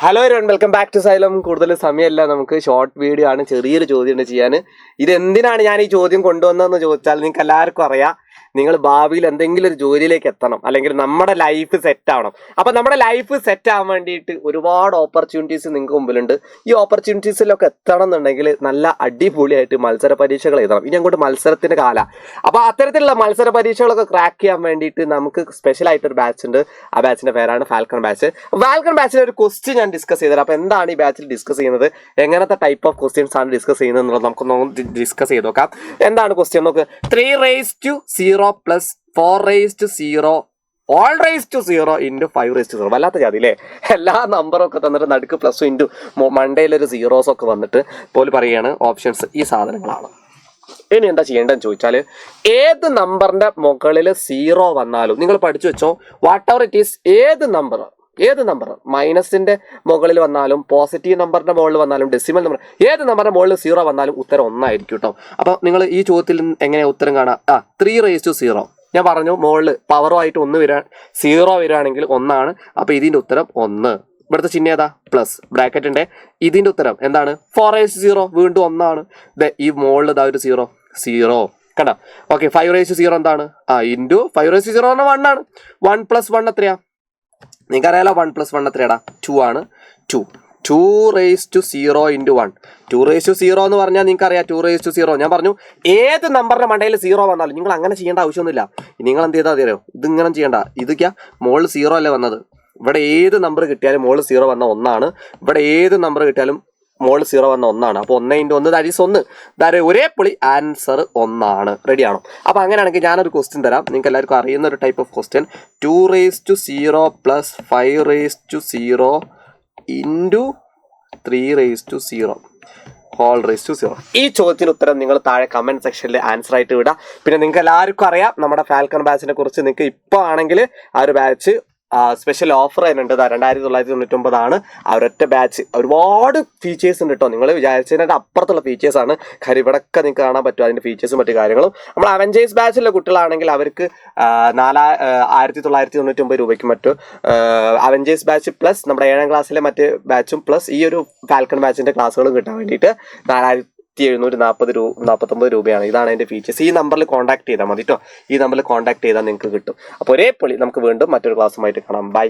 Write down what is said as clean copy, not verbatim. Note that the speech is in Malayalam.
Hello everyone, welcome back to Xylem. കൂടുതൽ സമയമല്ല, നമുക്ക് ഷോർട്ട് വീഡിയോ ആണ്. ചെറിയൊരു ചോദ്യം ഉണ്ട് ചെയ്യാൻ. ഇതെന്തിനാണ് ഞാൻ ഈ ചോദ്യം കൊണ്ടുവന്നതെന്ന് ചോദിച്ചാൽ നിങ്ങൾക്ക് എല്ലാവർക്കും അറിയാം, നിങ്ങൾ ഭാവിയിൽ എന്തെങ്കിലും ഒരു ജോലിയിലേക്ക് എത്തണം, അല്ലെങ്കിൽ നമ്മുടെ ലൈഫ് സെറ്റ് ആവണം. അപ്പം നമ്മുടെ ലൈഫ് സെറ്റ് ആവാൻ വേണ്ടിയിട്ട് ഒരുപാട് ഓപ്പർച്യൂണിറ്റീസ് നിങ്ങൾക്ക് മുമ്പിലുണ്ട്. ഈ ഓപ്പർച്യൂണിറ്റീസിലൊക്കെ എത്തണം എന്നുണ്ടെങ്കിൽ നല്ല അടിപൊളിയായിട്ട് മത്സര പരീക്ഷകൾ എഴുതണം. ഇനി അങ്ങോട്ട് മത്സരത്തിൻ്റെ കാലം. അപ്പോൾ അത്തരത്തിലുള്ള മത്സര പരീക്ഷകളൊക്കെ ക്രാക്ക് ചെയ്യാൻ വേണ്ടിയിട്ട് നമുക്ക് സ്പെഷ്യലായിട്ടൊരു ബാച്ച് ഉണ്ട്. ആ ബാച്ചിൻ്റെ പേരാണ് ഫാൽക്കൺ ബാച്ച്. ഫാൽക്കൺ ബാച്ചിലെ ഒരു ക്വസ്റ്റ്യൻ ഞാൻ ഡിസ്കസ് ചെയ്തത്. അപ്പോൾ എന്താണ് ഈ ബാച്ചിൽ ഡിസ്കസ് ചെയ്യുന്നത്, എങ്ങനത്തെ ടൈപ്പ് ഓഫ് ക്വസ്റ്റ്യൻസ് ആണ് ഡിസ്കസ് ചെയ്യുന്നത് എന്നുള്ളത് നമുക്കൊന്ന് ഡിസ്കസ് ചെയ്ത് നോക്കാം. എന്താണ് ക്വസ്റ്റ്യൻ നോക്ക്. 3 plus 4 all raised to 0 into 5 വല്ലാത്ത ജാതി അല്ലേ? എല്ലാ നമ്പറൊക്കെ തന്നിട്ട് നടുക്ക് പ്ലസ് ഇൻറ്റു മണ്ടയിലൊരു സീറോസ് ഒക്കെ വന്നിട്ട് പോലും പറയുകയാണ് ഓപ്ഷൻസ് ഈ സാധനങ്ങളാണ്. ഇനി എന്താ ചെയ്യേണ്ടതെന്ന് ചോദിച്ചാൽ, ഏത് നമ്പറിന്റെ മുകളിൽ 0 വന്നാലും നിങ്ങൾ പഠിച്ചു വെച്ചോ, വാട്ട് എവർ ഇറ്റ് ഈസ്, ഏത് നമ്പർ മൈനസിന്റെ മുകളിൽ വന്നാലും പോസിറ്റീവ് നമ്പറിന്റെ മുകളിൽ വന്നാലും ഡെസിമൽ നമ്പർ ഏത് നമ്പറിന്റെ മുകളിൽ 0 വന്നാലും ഉത്തരം 1 ആയിരിക്കും കേട്ടോ. അപ്പോൾ നിങ്ങൾ ഈ ചോദ്യത്തിൽ എങ്ങനെയാ ഉത്തരം കാണാം? 3 ഞാൻ പറഞ്ഞു, മുകളിൽ പവറുമായിട്ട് 0 വരികയാണെങ്കിൽ 1 ആണ്. അപ്പോൾ ഇതിന്റെ ഉത്തരം 1. ഇവിടുത്തെ ചിഹ്നം ഏതാ? പ്ലസ് ബ്രാക്കറ്റ് ഉണ്ട്. ഇതിന്റെ ഉത്തരം എന്താണ്? 4 വീണ്ടും 1 ആണ്. ഈ മുകളിൽ ഇതാ ഒരു 0 കണ്ട. ഓക്കെ, 5 എന്താണ്? ഇൻറ്റു 5 പറഞ്ഞാൽ 1 ആണ്. 1 + 1 എത്രയാ? നിങ്ങൾക്കറിയാലോ 1 + 1 എത്രയാടാ? 2 ആണ്. 2 raised to 0 into 1. 2 raised to 0 എന്ന് പറഞ്ഞാൽ നിങ്ങൾക്ക് അറിയാം 2 raised to 0. ഞാൻ പറഞ്ഞു, ഏത് നമ്പറിന്റെ മണ്ടയിൽ 0 വന്നാലും നിങ്ങൾ അങ്ങനെ ചെയ്യേണ്ട ആവശ്യമൊന്നുമില്ല. നിങ്ങൾ എന്ത് ചെയ്താൽ അറിയോ? ഇതിങ്ങനെ ചെയ്യേണ്ട. ഇതൊക്കെയാ മുകളിൽ 0 അല്ലേ വന്നത്. ഇവിടെ ഏത് നമ്പർ കിട്ടിയാലും മുകളിൽ 0 വന്ന 1 ആണ്. ഇവിടെ ഏത് നമ്പർ കിട്ടിയാലും മുകളിൽ 0 വന്ന 1 ആണ്. അപ്പോൾ 1 × 1 ദാറ്റ് ഈസ് 1. ഒരേ പൊളി ആൻസർ 1 ആണ്. റെഡി ആണോ? അപ്പോൾ അങ്ങനെയാണെങ്കിൽ ഞാനൊരു ക്വസ്റ്റ്യൻ തരാം. നിങ്ങൾക്ക് എല്ലാവർക്കും അറിയുന്ന ഒരു type of question. 2 raised to 0 plus 5 raised to 0 into 3 raised to 0 all raised to 0. ഈ ചോദ്യത്തിന് ഉത്തരം നിങ്ങൾ താഴെ കമന്റ് സെക്ഷനിൽ ആൻസർ ആയിട്ട് വിടുക. പിന്നെ നിങ്ങൾക്ക് എല്ലാവർക്കും അറിയാം, നമ്മുടെ ഫാൽക്കൺ ബാച്ചിനെ കുറിച്ച് നിങ്ങൾക്ക് ഇപ്പോൾ ആണെങ്കിൽ ആ ഒരു ബാച്ച് സ്പെഷ്യൽ ഓഫർ തന്നെയുണ്ട്. 2999 ആണ് ആ ഒരൊറ്റ ബാച്ച്. ഒരുപാട് ഫീച്ചേഴ്സ് ഉണ്ട് കേട്ടോ. നിങ്ങൾ വിചാരിച്ചതിൻ്റെ അപ്പുറത്തുള്ള ഫീച്ചേഴ്സാണ്. കാര്യം ഇവിടെയൊക്കെ നിങ്ങൾക്ക് കാണാൻ പറ്റും അതിൻ്റെ ഫീച്ചേഴ്സും മറ്റു കാര്യങ്ങളും. നമ്മൾ അവഞ്ചേഴ്സ് ബാച്ചിലെ കുട്ടികളാണെങ്കിൽ അവർക്ക് 4999 രൂപയ്ക്ക് മറ്റു അവഞ്ചേഴ്സ് ബാച്ച് പ്ലസ് നമ്മുടെ 7ാം ക്ലാസ്സിലെ മറ്റ് ബാച്ചും പ്ലസ് ഈ ഒരു ഫാൽക്കൺ ബാച്ചിൻ്റെ ക്ലാസ്സുകളും കിട്ടാൻ വേണ്ടിയിട്ട് 4749 രൂപയാണ്. ഇതാണ് അതിൻ്റെ ഫീച്ചേഴ്സ്. ഈ നമ്പറിൽ കോൺടാക്ട് ചെയ്താൽ മതി കേട്ടോ. ഈ നമ്പറിൽ കോൺടാക്ട് ചെയ്താൽ നിങ്ങൾക്ക് കിട്ടും. അപ്പോൾ ഒരേ പൊളി. നമുക്ക് വീണ്ടും മറ്റൊരു ക്ലാസ്സുമായിട്ട് കാണാം. ബൈ.